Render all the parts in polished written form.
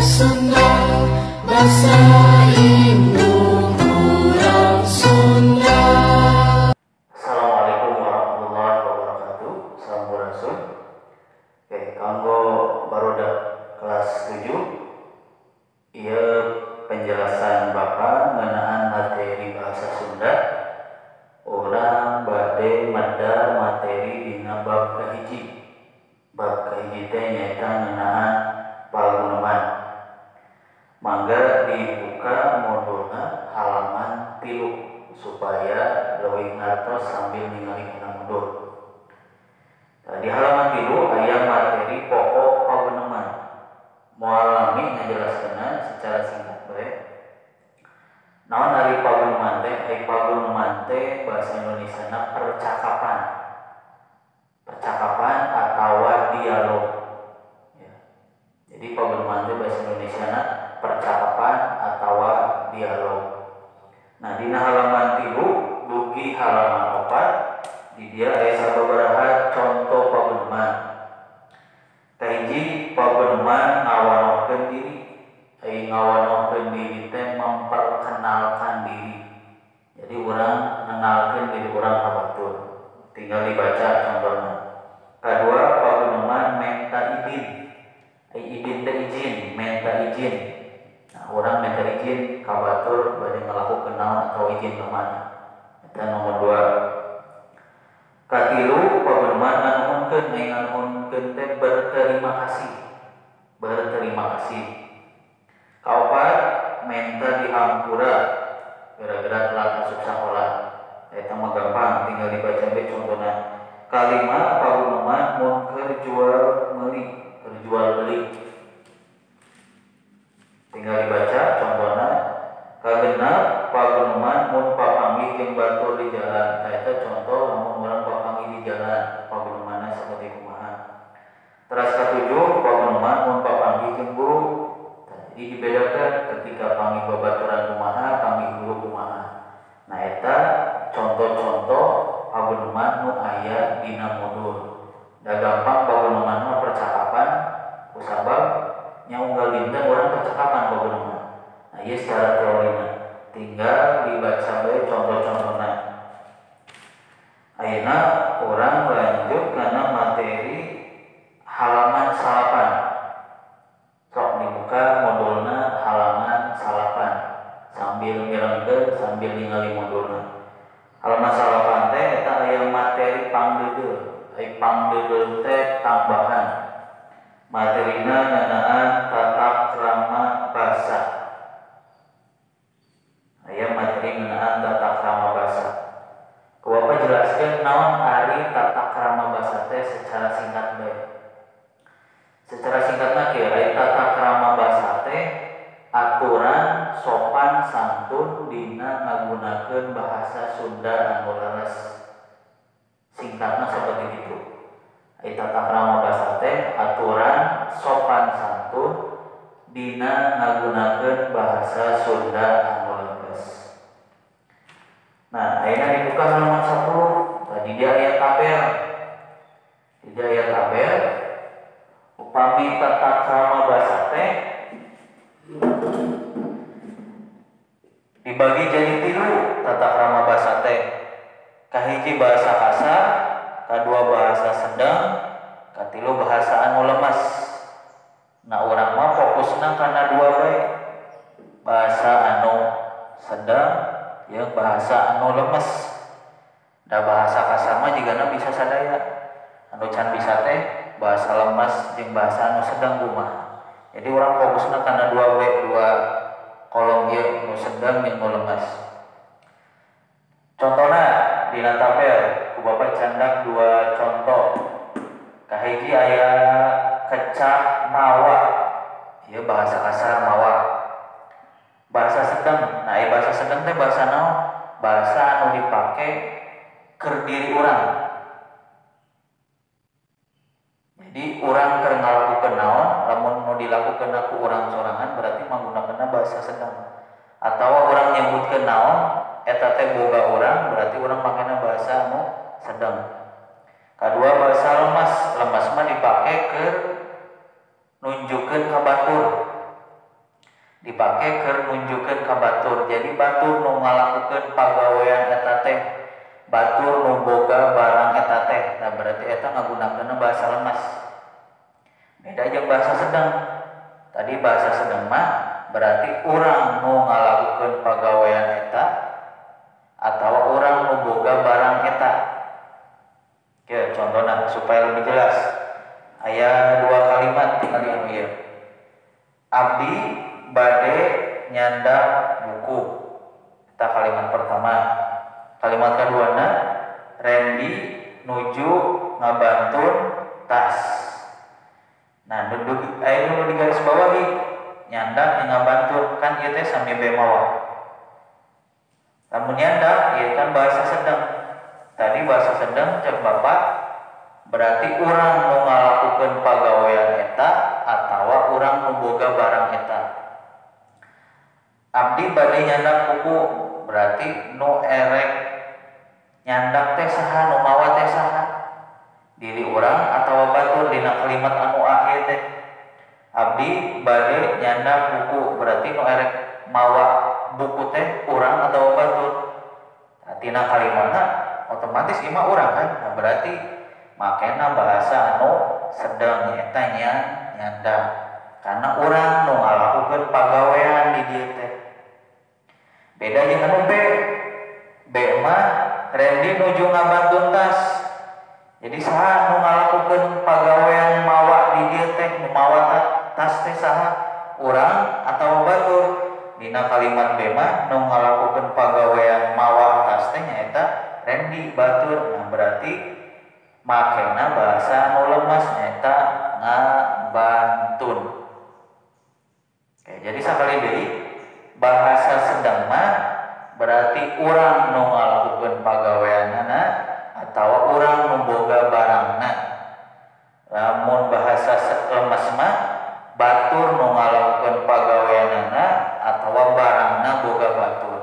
Sunda, bahasa ibu orang Sunda. Assalamualaikum warahmatullahi wabarakatuh. Sampurasun. Oke, kanggo barudak kelas 7. Ieu penjelasan Bapak ngeunaan materi bahasa Sunda. Urang bade medal materi dina bab kahiji. Bab kahiji teh nyaeta ngeunaan paguneman. Mangga dibuka modulna halaman 3 supaya leuwih ngartos sambil ningali kana mundur. Di halaman 3 aya materi pokok paguneman. Moal lami ngajelaskeunna secara singkat bae. Naon ari paguneman teh? Ari paguneman teh bahasa Indonesiana percakapan. Percakapan atawa dialog. Jadi paguneman teh bahasa Indonesiana percakapan atawa dialog. Nah, dina halaman 3 dugi halaman 4 di dia aya sababaraha contoh paguneman. Kahiji, paguneman ngawanohkeun diri. Ai ngawanohkeun diri teh memperkenalkan diri. Jadi urang ngenalkeun diri urang ka batur. Tinggal dibaca contohna. Kadua, paguneman menta izin. Ai izin teh izin, menta izin. Nah, urang menta izin ka batur bade ngalakukeun naon atau izin ka mana. Eta nomor 2. Katilu, paguneman nganuhunkeun, nganuhunkeun teh berterima kasih. Berterima kasih. Kaopat, menta dihampura gara-gara telat masuk sakola. Eta mah gampang, tinggal dibaca bae contohna. Kalima, paguneman mun keur jual meuli, keur jual beli. Tinggal dibaca contohna. Kagenep, paguneman mun papanggih jeung batur di jalan. Eta contoh lamun urang papanggih di jalan, pagunemanna saperti kumaha. Teras katujuh, paguneman mun papanggih jeung guru. Jadi dibedakan ketika panggih babaturan kumaha, panggih guru kumaha. Nah, eta contoh-contoh paguneman nu aya dina modul. Da gampang paguneman mah percakapan, kusabab nya unggal dinten urang percakapan paguneman. Nah, ieu secara teorina. Tinggal dibaca bae contoh-contohna. Ayeuna urang lanjut kana materi halaman 8. Sok dibuka modulna halaman 8 sambil mirengkeun sambil ningali modulna. Halaman 8 teh eta aya materi pangdeudeuh. Ai pangdeudeuh teh tambahan. Materina ngeunaan tata krama basa. Aya materi ngeunaan tata krama basa. Ku Bapak jelaskeun naon ari tata krama basa teh secara singkat bae. Secara singkatna kieu, ari tata krama basa teh aturan sopan santun dina ngagunakeun bahasa Sunda anu leres. Singkatna saperti itu. Ari tata krama basa teh aturan sopan santun dina ngagunakeun bahasa Sunda anu leres. Nah, ayeuna dibuka halaman 10. Tadi dia aya tabel. Di dia aya tabel. Upami tata krama basa teh dibagi jadi 3 tata krama basa teh. Kahiji bahasa kasar, kadua bahasa sedang, katilu bahasa anu lemes. Nah, urang mah fokusna kana 2 bae. Bahasa anu sedang jeung bahasa anu lemes. Da bahasa kasar mah jigana bisa sadaya. Anu can bisa teh bahasa lemes jeung bahasa anu sedang kumaha. Jadi urang fokusna kana 2 bae, 2 kolom ieu anu sedang jeung anu lemes. Contohna dina tabel ku Bapak candak 2 contoh. Kahiji aya kecap mawa. Ieu bahasa kasar mawa. Bahasa sedang. Nah, bahasa sedang teh bahasa naon? Bahasa anu dipake keur diri urang. Jadi urang keur ngalakukeun naon, lamun nu dilakukeun ku urang sorangan berarti manggunakeunna bahasa sedang. Atawa urang nyebutkeun naon, eta teh boga urang berarti urang makena bahasa anu sedang. Kadua bahasa lemas. Lemas mah dipake keur nunjukkeun ka batur. dipake keur nunjukeun ka batur. Jadi batur nu ngalakukeun pagawean eta teh batur nu boga barang eta teh. Nah berarti eta ngagunakeunna bahasa lemas. Beda jeung bahasa sedang. Tadi bahasa sedang mah berarti urang nu ngalakukeun pagawean eta atawa urang nu boga barang eta. Oke, contohna supaya lebih jelas. Aya 2 kalimat tinggal anu ieu. Abdi bade nyandak buku. Eta kalimat pertama. Kalimat kaduana, Randy nuju ngabantun tas. Nah, aya nu di garis bawahi nyandak ngabantun kan ieu teh sami bae mawa. Lamun nyandak ieu kan bahasa sedang. Tadi bahasa sedang cek Bapak berarti urang nu ngalakukeun pagawean eta atawa urang nu boga barang eta. Abdi bade nyandak buku berarti nu erek nyandak teh saha nu mawa teh saha? Diri urang atawa batur dina kalimat anu akhir teh. Abdi bade nyandak buku berarti nu erek mawa buku teh urang atawa batur. Tina kalimatna otomatis ieu mah urang kan. Nah, berarti makena bahasa anu sedang eta nya nyandak. Karena urang nu ngalakukeun pagawean di dieu teh. Beda jeung anu B. B mah Randy nuju ngabantun tas. Jadi saha nu ngalakukeun pagawean mawa di dieu teh, nu mawa tas teh saha? Urang atawa batur. Dina kalimat B mah nu ngalakukeun pagawean mawa tas teh nyaeta Randy batur. Nah, berarti makena bahasa anu lemas nyaeta ngabantun. Oke, jadi sakali deui bahasa sedang mah berarti urang nu ngalakukeun pagaweanana atawa urang nu boga barangna. Lamun bahasa lemas mah batur nu ngalakukeun pagaweanana atawa barangna boga batur.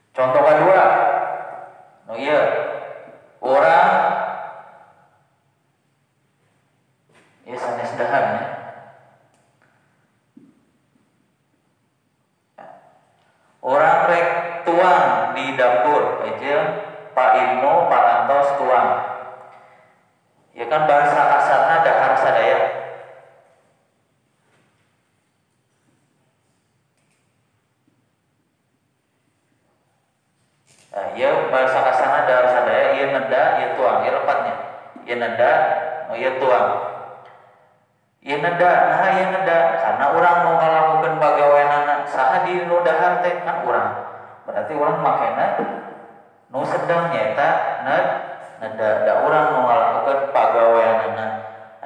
Contoh kedua, nu ieu urang ieu sanes dahan ya. Orang rek tuang di dapur aja Pak Ibnu, Pak Antos tuang. Ya kan bahasa kasarna dahar sadaya. Nah, ieu bahasa kasarna dahar sadaya, ieu neda, ieu tuang, ieu lepatnya. Ieu neda, ieu tuang. Ieu neda, nah ieu neda karena urang nu ngalakukeun pagaweanana saha di nu dahar teh kan urang. Berarti urang makena nu sedang nyaeta neda, da urang nu ngalakukeun pagaweanana.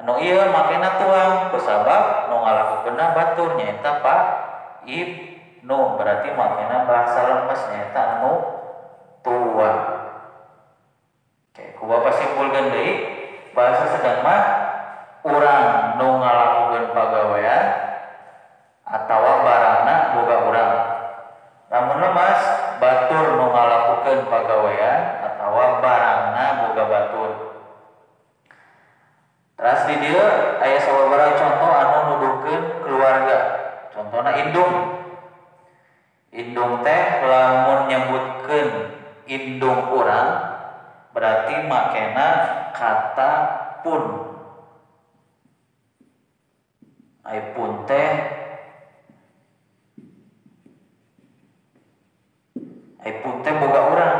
Anu ieu makena tuang kusabab nu ngalakukeunna batur nyaeta Pak Ibnu. Berarti makena bahasa lemes nyaeta anu tuang. Oke, ku Bapak simpulkeun deui bahasa sedang mah urang nu ngalakukeun pagawean atawa barangna boga urang. Lamun lemas batur nu ngalakukeun pagawean atawa barangna boga batur. Terus di dieu aya sababaraha contoh anu nuduhkeun keluarga. Contohna indung. Indung teh lamun nyebutkeun indung urang berarti makena kata pun. Ai pun teh boga urang.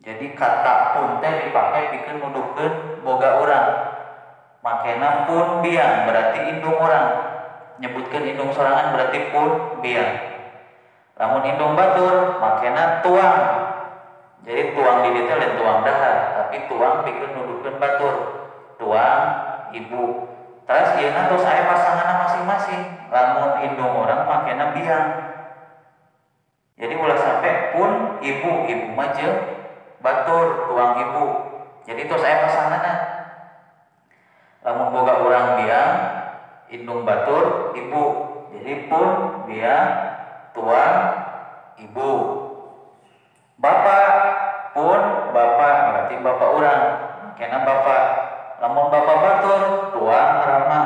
Jadi kata pun teh dipake pikeun nuduhkeun boga urang. Makena pun biang berarti indung urang. Nyebutkeun indung sorangan berarti pun biang. Lamun indung batur makena tuang. Jadi tuang di dieu teh lain tuang dahar, tapi tuang pikeun nuduhkeun batur. Tuang ibu. Terus ieu tos aya pasanganna masing-masing. Lamun indung urang makena biang. Jadi ulah sampai pun ibu mah jeung batur tuang ibu. Jadi tos aya pasanganna. Lamun boga urang biang, indung batur ibu. Jadi pun biang tuang ibu. Bapak pun bapak berarti bapak urang. Makena bapak. Lamun bapak batur tuang rama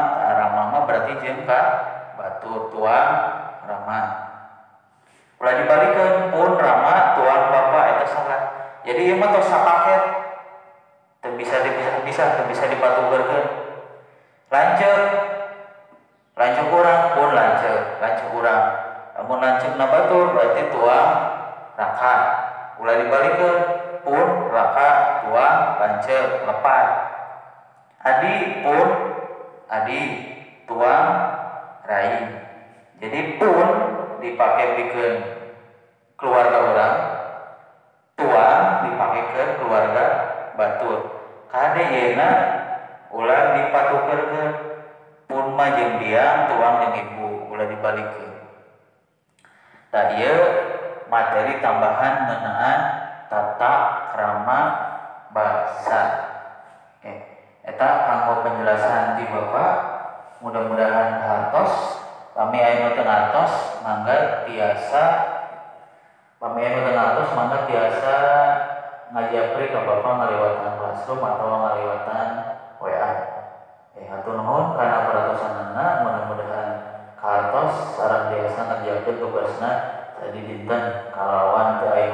mah tos sapaket teu bisa dipatukeurkeun. Lanceuk urang pun lanceuk urang. Lamun lanceukna batur berarti tuang raka. Ulah dibalikeun pun raka tuang lanceuk lepat. Adi pun adi tuang rai. Jadi pun dipake pikeun keluarga urang, tuang dipakekeun keluarga batur. Kade yeuna ulah dipatukeurkeun pun mah jeung diang, tuang jeung ibu ulah dibalikeun. Da ieu materi tambahan ngeunaan tata krama basa. Eta kanggo penjelasan ti Bapak, mudah-mudahan hartos. Pami aya nu teu ngantos mangga tiasa ngajapri ka Bapak ngaliwatan classroom atau ngaliwatan WA. Hatur nuhun kana paratosanana, mudah-mudahan hartos sareng tiasa ngerjakeun tugasna tadi dinten kalawan teu aya